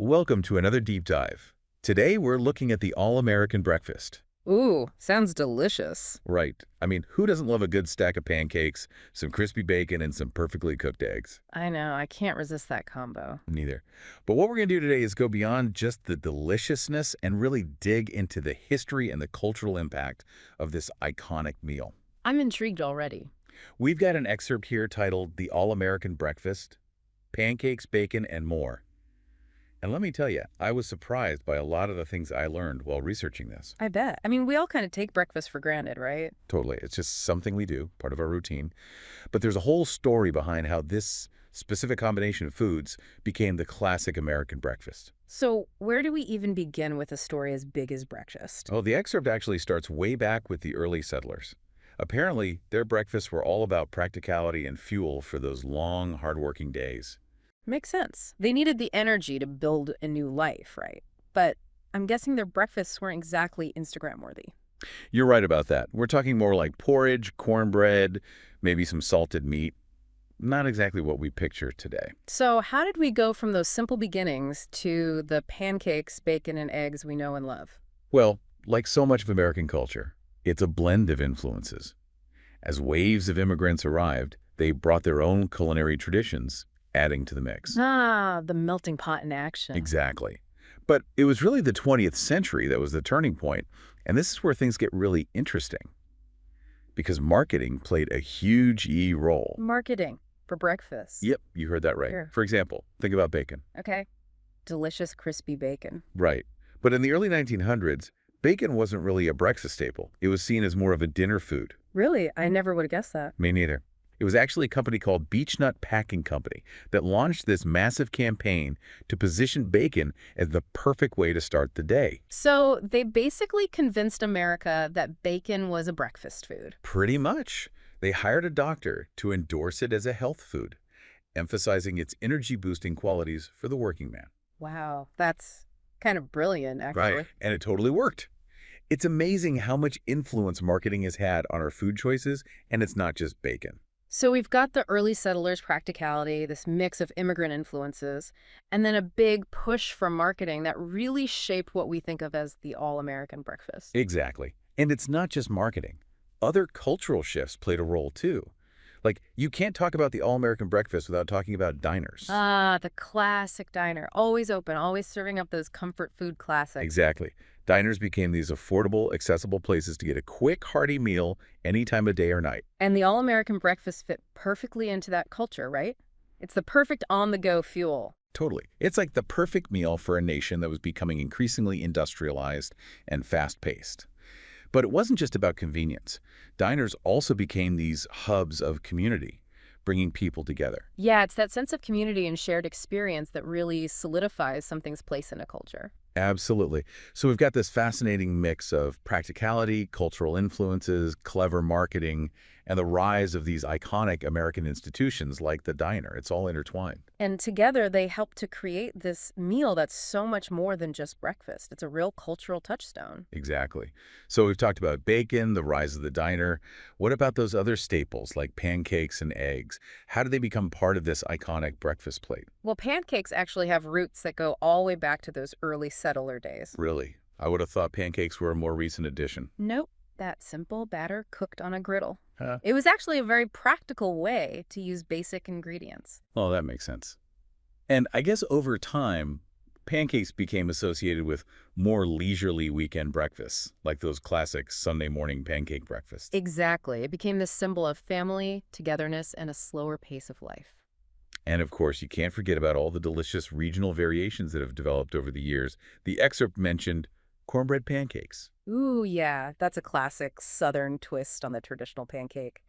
Welcome to another deep dive. Today we're looking at the all-American breakfast. Ooh, sounds delicious. Right. I mean, who doesn't love a good stack of pancakes, some crispy bacon, and some perfectly cooked eggs? I know, I can't resist that combo. Neither. But what we're going to do today is go beyond just the deliciousness and really dig into the history and the cultural impact of this iconic meal. I'm intrigued already. We've got an excerpt here titled The All-American Breakfast, Pancakes, Bacon, and More. And let me tell you, I was surprised by a lot of the things I learned while researching this. I bet. I mean, we all kind of take breakfast for granted, right? Totally. It's just something we do, part of our routine. But there's a whole story behind how this specific combination of foods became the classic American breakfast. So, where do we even begin with a story as big as breakfast? Oh, the excerpt actually starts way back with the early settlers. Apparently, their breakfasts were all about practicality and fuel for those long, hardworking days. Makes sense. They needed the energy to build a new life, right? But I'm guessing their breakfasts weren't exactly Instagram worthy. You're right about that. We're talking more like porridge, cornbread, maybe some salted meat. Not exactly what we picture today. So, how did we go from those simple beginnings to the pancakes, bacon, and eggs we know and love? Well, like so much of American culture, it's a blend of influences. As waves of immigrants arrived, they brought their own culinary traditions, adding to the mix. Ah, the melting pot in action. Exactly. But it was really the 20th century that was the turning point, and this is where things get really interesting. Because marketing played a huge role. Marketing for breakfast. Yep, you heard that right. Sure. For example, think about bacon. Okay. Delicious, crispy bacon. Right. But in the early 1900s, bacon wasn't really a breakfast staple. It was seen as more of a dinner food. Really? I never would have guessed that. Me neither. It was actually a company called Beechnut Packing Company that launched this massive campaign to position bacon as the perfect way to start the day. So they basically convinced America that bacon was a breakfast food. Pretty much. They hired a doctor to endorse it as a health food, emphasizing its energy-boosting qualities for the working man. Wow, that's kind of brilliant, actually. Right. And it totally worked. It's amazing how much influence marketing has had on our food choices, and it's not just bacon. So we've got the early settlers' practicality, this mix of immigrant influences, and then a big push from marketing that really shaped what we think of as the all-American breakfast. Exactly. And it's not just marketing. Other cultural shifts played a role too. Like, you can't talk about the all-American breakfast without talking about diners. Ah, the classic diner. Always open, always serving up those comfort food classics. Exactly. Diners became these affordable, accessible places to get a quick, hearty meal any time of day or night. And the all-American breakfast fit perfectly into that culture, right? It's the perfect on-the-go fuel. Totally. It's like the perfect meal for a nation that was becoming increasingly industrialized and fast-paced. But it wasn't just about convenience. Diners also became these hubs of community, bringing people together. Yeah, it's that sense of community and shared experience that really solidifies something's place in a culture. Absolutely. So we've got this fascinating mix of practicality, cultural influences, clever marketing, and the rise of these iconic American institutions like the diner. It's all intertwined. And together they help to create this meal that's so much more than just breakfast. It's a real cultural touchstone. Exactly. So we've talked about bacon, the rise of the diner. What about those other staples like pancakes and eggs? How do they become part of this iconic breakfast plate? Well, pancakes actually have roots that go all the way back to those early settler days. Really? I would have thought pancakes were a more recent addition. Nope, that simple batter cooked on a griddle. Huh? It was actually a very practical way to use basic ingredients. Oh, that makes sense. And I guess over time, pancakes became associated with more leisurely weekend breakfasts, like those classic Sunday morning pancake breakfasts. Exactly. It became this symbol of family, togetherness, and a slower pace of life. And of course, you can't forget about all the delicious regional variations that have developed over the years. The excerpt mentioned cornbread pancakes. Ooh, yeah, that's a classic Southern twist on the traditional pancake.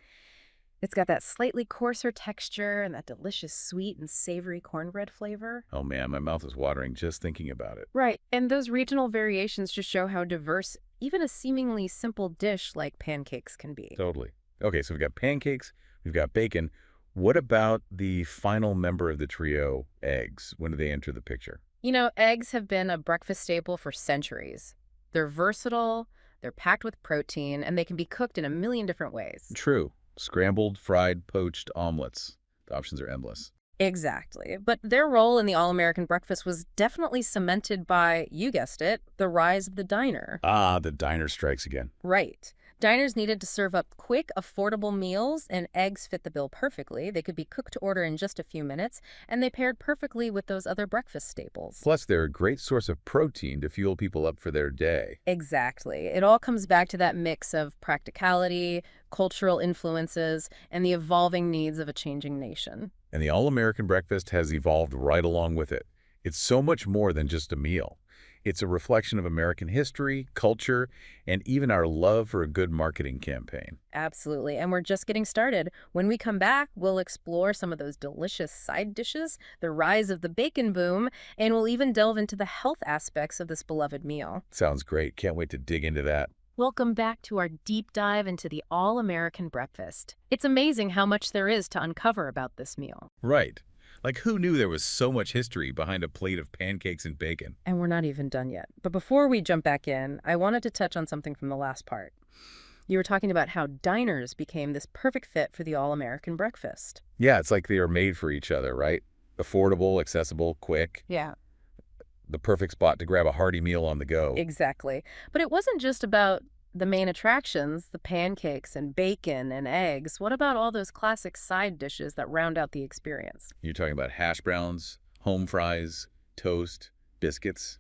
It's got that slightly coarser texture and that delicious sweet and savory cornbread flavor. Oh man, my mouth is watering just thinking about it. Right, and those regional variations just show how diverse even a seemingly simple dish like pancakes can be. Totally. Okay, so we've got pancakes, we've got bacon. What about the final member of the trio, eggs? When do they enter the picture? You know, eggs have been a breakfast staple for centuries. They're versatile, they're packed with protein, and they can be cooked in a million different ways. True. Scrambled, fried, poached, omelets. The options are endless. Exactly. But their role in the all-American breakfast was definitely cemented by, you guessed it, the rise of the diner. Ah, the diner strikes again. Right. Diners needed to serve up quick, affordable meals, and eggs fit the bill perfectly. They could be cooked to order in just a few minutes, and they paired perfectly with those other breakfast staples. Plus, they're a great source of protein to fuel people up for their day. Exactly. It all comes back to that mix of practicality, cultural influences, and the evolving needs of a changing nation. And the all-American breakfast has evolved right along with it. It's so much more than just a meal. It's a reflection of American history, culture, and even our love for a good marketing campaign. Absolutely. And we're just getting started. When we come back, we'll explore some of those delicious side dishes, the rise of the bacon boom, and we'll even delve into the health aspects of this beloved meal. Sounds great. Can't wait to dig into that. Welcome back to our deep dive into the all-American breakfast. It's amazing how much there is to uncover about this meal. Right. Like, who knew there was so much history behind a plate of pancakes and bacon? And we're not even done yet. But before we jump back in, I wanted to touch on something from the last part. You were talking about how diners became this perfect fit for the all-American breakfast. Yeah, it's like they are made for each other, right? Affordable, accessible, quick. Yeah. The perfect spot to grab a hearty meal on the go. Exactly. But it wasn't just about the main attractions, the pancakes and bacon and eggs. What about all those classic side dishes that round out the experience? You're talking about hash browns, home fries, toast, biscuits,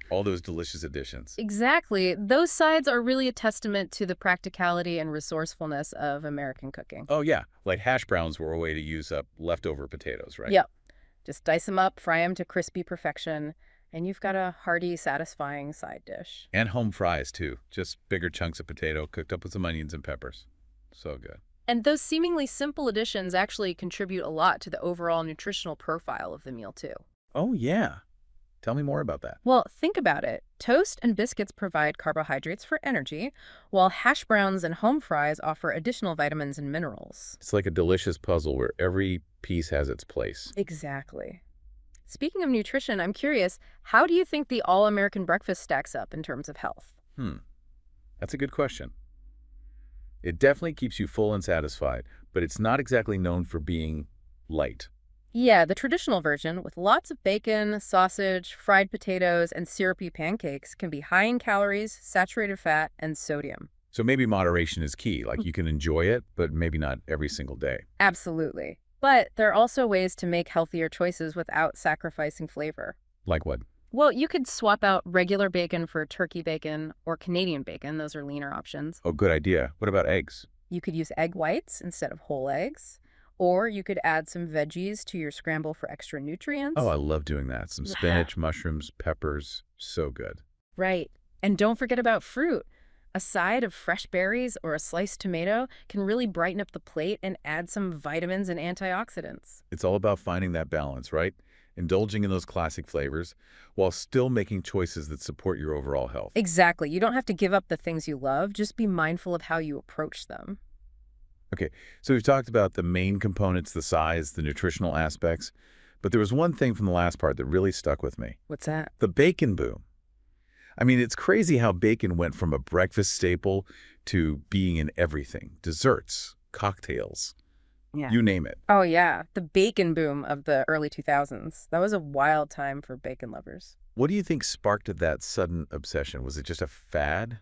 all those delicious additions. Exactly. Those sides are really a testament to the practicality and resourcefulness of American cooking. Oh, yeah. Like hash browns were a way to use up leftover potatoes, right? Yep. Just dice them up, fry them to crispy perfection, and you've got a hearty, satisfying side dish. And home fries, too. Just bigger chunks of potato cooked up with some onions and peppers. So good. And those seemingly simple additions actually contribute a lot to the overall nutritional profile of the meal, too. Oh, yeah. Tell me more about that. Well, think about it. Toast and biscuits provide carbohydrates for energy, while hash browns and home fries offer additional vitamins and minerals. It's like a delicious puzzle where every piece has its place. Exactly. Speaking of nutrition, I'm curious, how do you think the all-American breakfast stacks up in terms of health? That's a good question. It definitely keeps you full and satisfied, but it's not exactly known for being light. Yeah, the traditional version, with lots of bacon, sausage, fried potatoes, and syrupy pancakes, can be high in calories, saturated fat, and sodium. So maybe moderation is key. Like, you can enjoy it, but maybe not every single day. Absolutely. But there are also ways to make healthier choices without sacrificing flavor. Like what? Well, you could swap out regular bacon for turkey bacon or Canadian bacon. Those are leaner options. Oh, good idea. What about eggs? You could use egg whites instead of whole eggs. Or you could add some veggies to your scramble for extra nutrients. Oh, I love doing that. Some spinach, mushrooms, peppers. So good. Right. And don't forget about fruit. A side of fresh berries or a sliced tomato can really brighten up the plate and add some vitamins and antioxidants. It's all about finding that balance, right? Indulging in those classic flavors while still making choices that support your overall health. Exactly. You don't have to give up the things you love. Just be mindful of how you approach them. Okay, so we've talked about the main components, the size, the nutritional aspects, but there was one thing from the last part that really stuck with me. What's that? The bacon boom. I mean, it's crazy how bacon went from a breakfast staple to being in everything. Desserts, cocktails, Yeah. you name it. Oh, yeah. The bacon boom of the early 2000s. That was a wild time for bacon lovers. What do you think sparked that sudden obsession? Was it just a fad?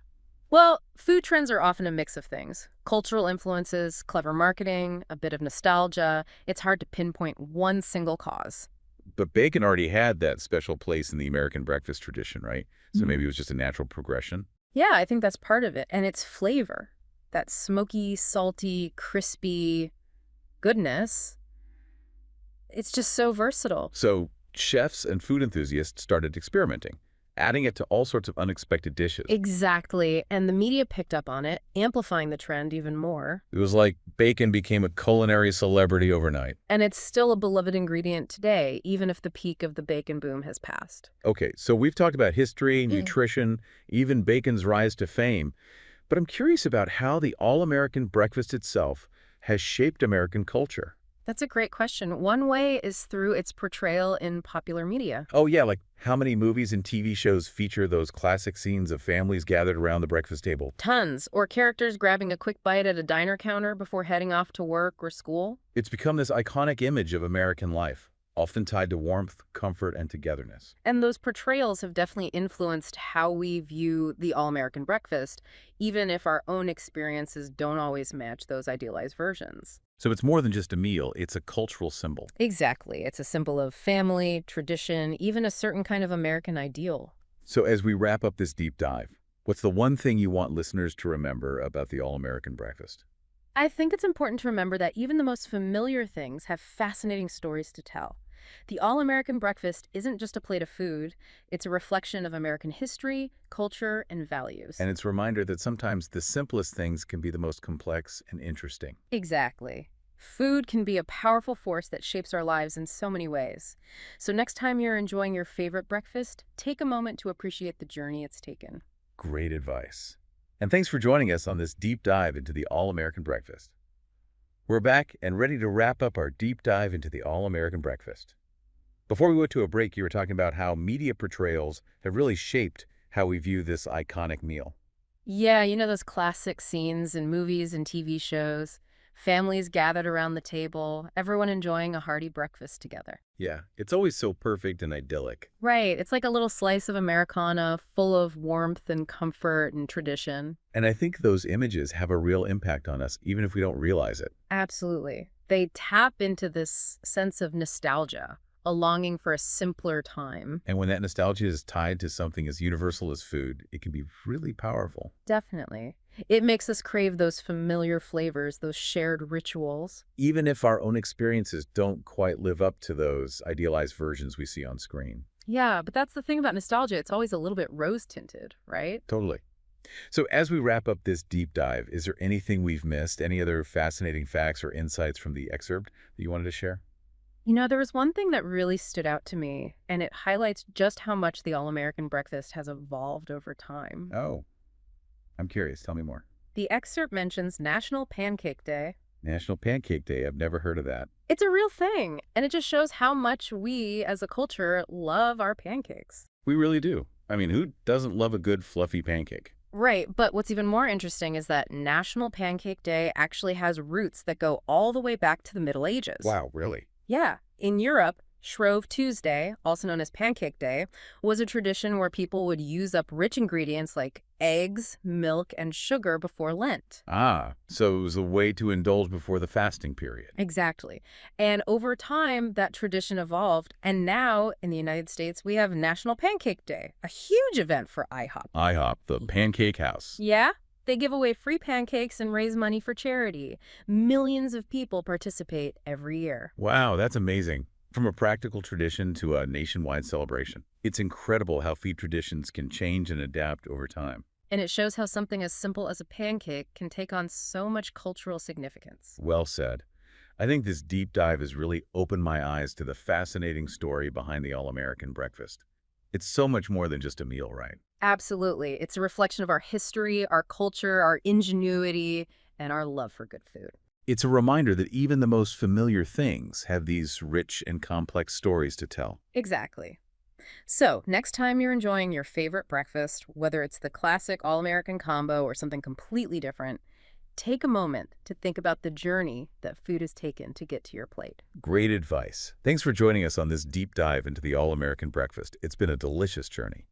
Well, food trends are often a mix of things. Cultural influences, clever marketing, a bit of nostalgia. It's hard to pinpoint one single cause. But bacon already had that special place in the American breakfast tradition, right? So maybe it was just a natural progression. Yeah, I think that's part of it. And its flavor, that smoky, salty, crispy goodness, it's just so versatile. So chefs and food enthusiasts started experimenting, adding it to all sorts of unexpected dishes. Exactly. And the media picked up on it, amplifying the trend even more. It was like bacon became a culinary celebrity overnight. And it's still a beloved ingredient today, even if the peak of the bacon boom has passed. Okay, so we've talked about history, nutrition, even bacon's rise to fame. But I'm curious about how the all-American breakfast itself has shaped American culture. That's a great question. One way is through its portrayal in popular media. Oh, yeah, like how many movies and TV shows feature those classic scenes of families gathered around the breakfast table? Tons. Or characters grabbing a quick bite at a diner counter before heading off to work or school. It's become this iconic image of American life, often tied to warmth, comfort, and togetherness. And those portrayals have definitely influenced how we view the all-American breakfast, even if our own experiences don't always match those idealized versions. So it's more than just a meal, it's a cultural symbol. Exactly. It's a symbol of family, tradition, even a certain kind of American ideal. So as we wrap up this deep dive, what's the one thing you want listeners to remember about the all-American breakfast? I think it's important to remember that even the most familiar things have fascinating stories to tell. The all-American breakfast isn't just a plate of food, it's a reflection of American history, culture, and values. And it's a reminder that sometimes the simplest things can be the most complex and interesting. Exactly. Food can be a powerful force that shapes our lives in so many ways. So next time you're enjoying your favorite breakfast, take a moment to appreciate the journey it's taken. Great advice. And thanks for joining us on this deep dive into the all-American breakfast. We're back and ready to wrap up our deep dive into the all-American breakfast. Before we went to a break, you were talking about how media portrayals have really shaped how we view this iconic meal. Yeah, you know those classic scenes in movies and TV shows? Families gathered around the table, everyone enjoying a hearty breakfast together. Yeah, it's always so perfect and idyllic. Right, it's like a little slice of Americana full of warmth and comfort and tradition. And I think those images have a real impact on us, even if we don't realize it. Absolutely. They tap into this sense of nostalgia, a longing for a simpler time. And when that nostalgia is tied to something as universal as food, it can be really powerful. Definitely. It makes us crave those familiar flavors, those shared rituals. Even if our own experiences don't quite live up to those idealized versions we see on screen. Yeah, but that's the thing about nostalgia. It's always a little bit rose-tinted, right? Totally. So as we wrap up this deep dive, is there anything we've missed? Any other fascinating facts or insights from the excerpt that you wanted to share? You know, there was one thing that really stood out to me, and it highlights just how much the all-American breakfast has evolved over time. Oh, I'm curious. Tell me more. The excerpt mentions National Pancake Day. National Pancake Day. I've never heard of that. It's a real thing, and it just shows how much we, as a culture, love our pancakes. We really do. I mean, who doesn't love a good fluffy pancake? Right, but what's even more interesting is that National Pancake Day actually has roots that go all the way back to the Middle Ages. Wow, really? Yeah. In Europe, Shrove Tuesday, also known as Pancake Day, was a tradition where people would use up rich ingredients like eggs, milk, and sugar before Lent. Ah, so it was a way to indulge before the fasting period. Exactly. And over time, that tradition evolved, and now, in the United States, we have National Pancake Day, a huge event for IHOP. IHOP, the pancake house. Yeah? They give away free pancakes and raise money for charity. Millions of people participate every year. Wow, that's amazing. From a practical tradition to a nationwide celebration. It's incredible how food traditions can change and adapt over time. And it shows how something as simple as a pancake can take on so much cultural significance. Well said. I think this deep dive has really opened my eyes to the fascinating story behind the all-American breakfast. It's so much more than just a meal, right? Absolutely. It's a reflection of our history, our culture, our ingenuity, and our love for good food. It's a reminder that even the most familiar things have these rich and complex stories to tell. Exactly. So, next time you're enjoying your favorite breakfast, whether it's the classic all-American combo or something completely different, take a moment to think about the journey that food has taken to get to your plate. Great advice. Thanks for joining us on this deep dive into the all-American breakfast. It's been a delicious journey.